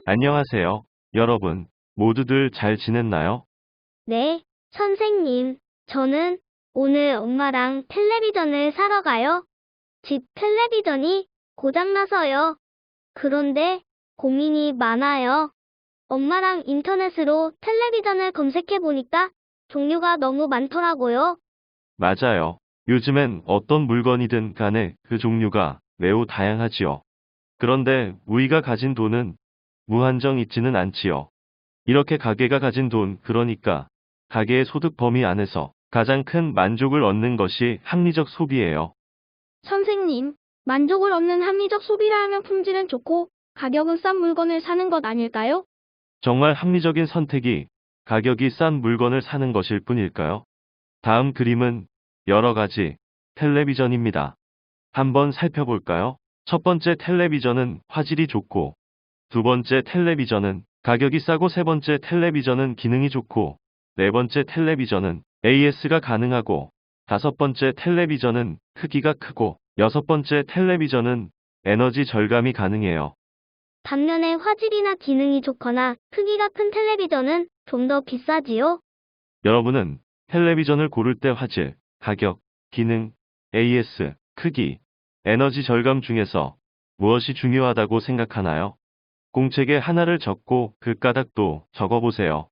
안녕하세요. 여러분, 모두들 잘 지냈나요? 네, 선생님. 저는 오늘 엄마랑 텔레비전을 사러 가요. 집 텔레비전이 고장나서요. 그런데 고민이 많아요. 엄마랑 인터넷으로 텔레비전을 검색해 보니까 종류가 너무 많더라고요. 맞아요. 요즘엔 어떤 물건이든 간에 그 종류가 매우 다양하지요. 그런데 우리가 가진 돈은 무한정 있지는 않지요. 이렇게 가게가 가진 돈, 그러니까 가게의 소득 범위 안에서 가장 큰 만족을 얻는 것이 합리적 소비예요. 선생님, 만족을 얻는 합리적 소비라 하면 품질은 좋고 가격은 싼 물건을 사는 것 아닐까요? 정말 합리적인 선택이 가격이 싼 물건을 사는 것일 뿐일까요? 다음 그림은 여러 가지 텔레비전입니다. 한번 살펴볼까요? 첫 번째 텔레비전은 화질이 좋고, 두 번째 텔레비전은 가격이 싸고, 세 번째 텔레비전은 기능이 좋고, 네 번째 텔레비전은 AS가 가능하고, 다섯 번째 텔레비전은 크기가 크고, 여섯 번째 텔레비전은 에너지 절감이 가능해요. 반면에 화질이나 기능이 좋거나 크기가 큰 텔레비전은 좀 더 비싸지요. 여러분은 텔레비전을 고를 때 화질, 가격, 기능, AS, 크기, 에너지 절감 중에서 무엇이 중요하다고 생각하나요? 공책에 하나를 적고 그 까닭도 적어보세요.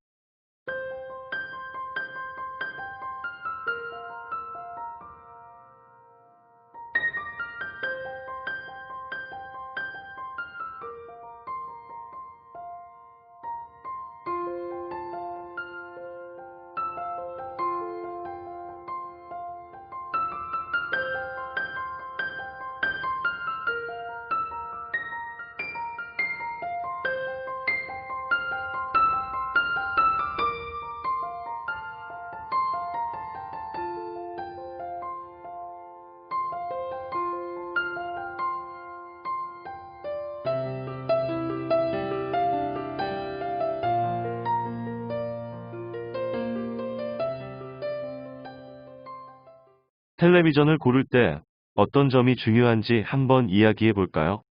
텔레비전을 고를 때 어떤 점이 중요한지 한번 이야기해 볼까요?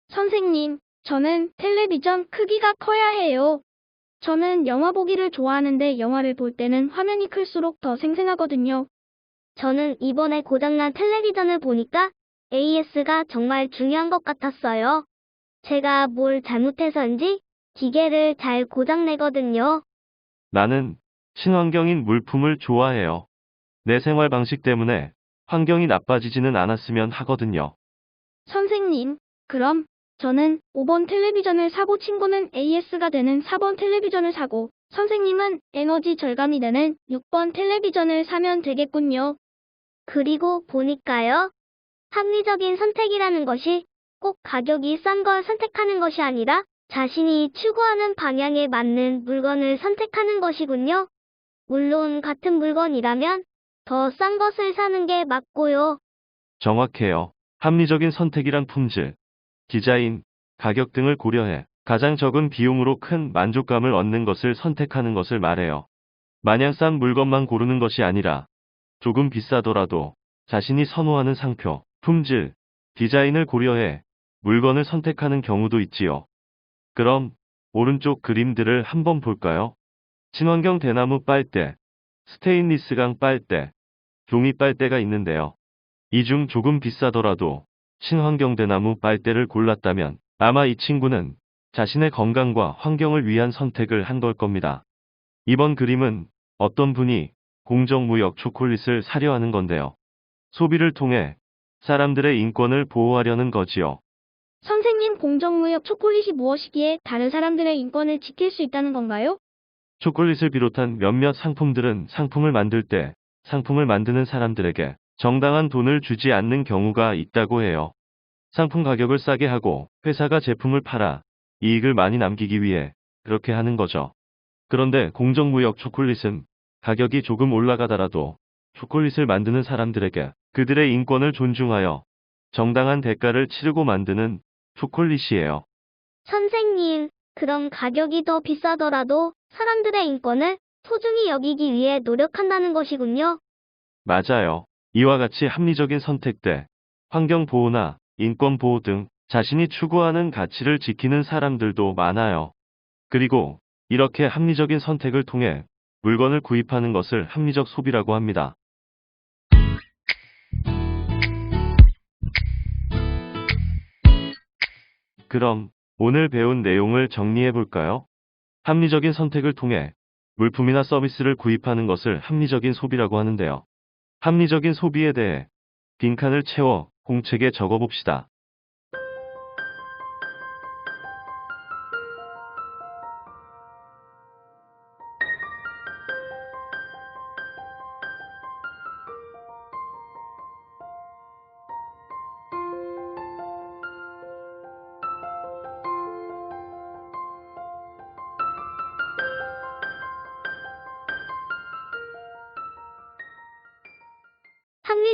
선생님, 저는 텔레비전 크기가 커야 해요. 저는 영화 보기를 좋아하는데 영화를 볼 때는 화면이 클수록 더 생생하거든요. 저는 이번에 고장난 텔레비전을 보니까 AS가 정말 중요한 것 같았어요. 제가 뭘 잘못해서인지 기계를 잘 고장내거든요. 나는 친환경인 물품을 좋아해요. 내 생활 방식 때문에 환경이 나빠지지는 않았으면 하거든요. 선생님, 그럼 저는 5번 텔레비전을 사고 친구는 AS가 되는 4번 텔레비전을 사고 선생님은 에너지 절감이 되는 6번 텔레비전을 사면 되겠군요. 그리고 보니까요. 합리적인 선택이라는 것이 꼭 가격이 싼 걸 선택하는 것이 아니라 자신이 추구하는 방향에 맞는 물건을 선택하는 것이군요. 물론 같은 물건이라면 더 싼 것을 사는 게 맞고요. 정확해요. 합리적인 선택이란 품질, 디자인, 가격 등을 고려해 가장 적은 비용으로 큰 만족감을 얻는 것을 선택하는 것을 말해요. 마냥 싼 물건만 고르는 것이 아니라 조금 비싸더라도 자신이 선호하는 상표, 품질, 디자인을 고려해 물건을 선택하는 경우도 있지요. 그럼 오른쪽 그림들을 한번 볼까요? 친환경 대나무 빨대, 스테인리스강 빨대, 종이 빨대가 있는데요. 이 중 조금 비싸더라도 친환경 대나무 빨대를 골랐다면 아마 이 친구는 자신의 건강과 환경을 위한 선택을 한 걸 겁니다. 이번 그림은 어떤 분이 공정무역 초콜릿을 사려 하는 건데요. 소비를 통해 사람들의 인권을 보호하려는 거지요. 선생님, 공정무역 초콜릿이 무엇이기에 다른 사람들의 인권을 지킬 수 있다는 건가요? 초콜릿을 비롯한 몇몇 상품들은 상품을 만들 때 상품을 만드는 사람들에게 정당한 돈을 주지 않는 경우가 있다고 해요. 상품 가격을 싸게 하고 회사가 제품을 팔아 이익을 많이 남기기 위해 그렇게 하는 거죠. 그런데 공정무역 초콜릿은 가격이 조금 올라가더라도 초콜릿을 만드는 사람들에게 그들의 인권을 존중하여 정당한 대가를 치르고 만드는 초콜릿이에요. 선생님, 그럼 가격이 더 비싸더라도 사람들의 인권을 소중히 여기기 위해 노력한다는 것이군요. 맞아요. 이와 같이 합리적인 선택 때 환경 보호나 인권 보호 등 자신이 추구하는 가치를 지키는 사람들도 많아요. 그리고 이렇게 합리적인 선택을 통해 물건을 구입하는 것을 합리적 소비라고 합니다. 그럼 오늘 배운 내용을 정리해 볼까요? 합리적인 선택을 통해 물품이나 서비스를 구입하는 것을 합리적인 소비라고 하는데요. 합리적인 소비에 대해 빈칸을 채워 공책에 적어 봅시다.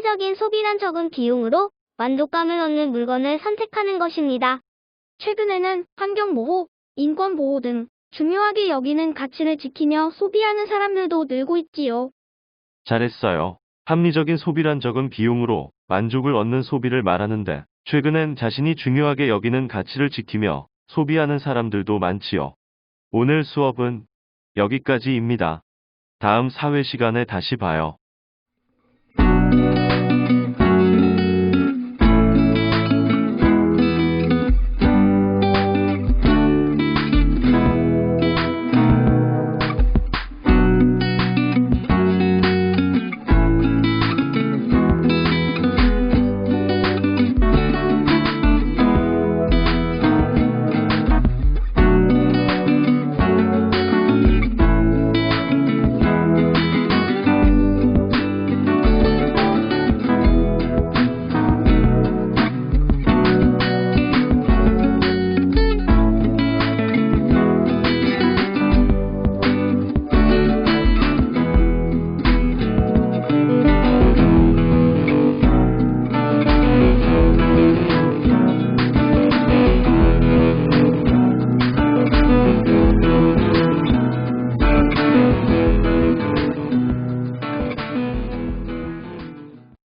합리적인 소비란 적은 비용으로 만족감을 얻는 물건을 선택하는 것입니다. 최근에는 환경보호, 인권보호 등 중요하게 여기는 가치를 지키며 소비하는 사람들도 늘고 있지요. 잘했어요. 합리적인 소비란 적은 비용으로 만족을 얻는 소비를 말하는데, 최근엔 자신이 중요하게 여기는 가치를 지키며 소비하는 사람들도 많지요. 오늘 수업은 여기까지입니다. 다음 사회 시간에 다시 봐요.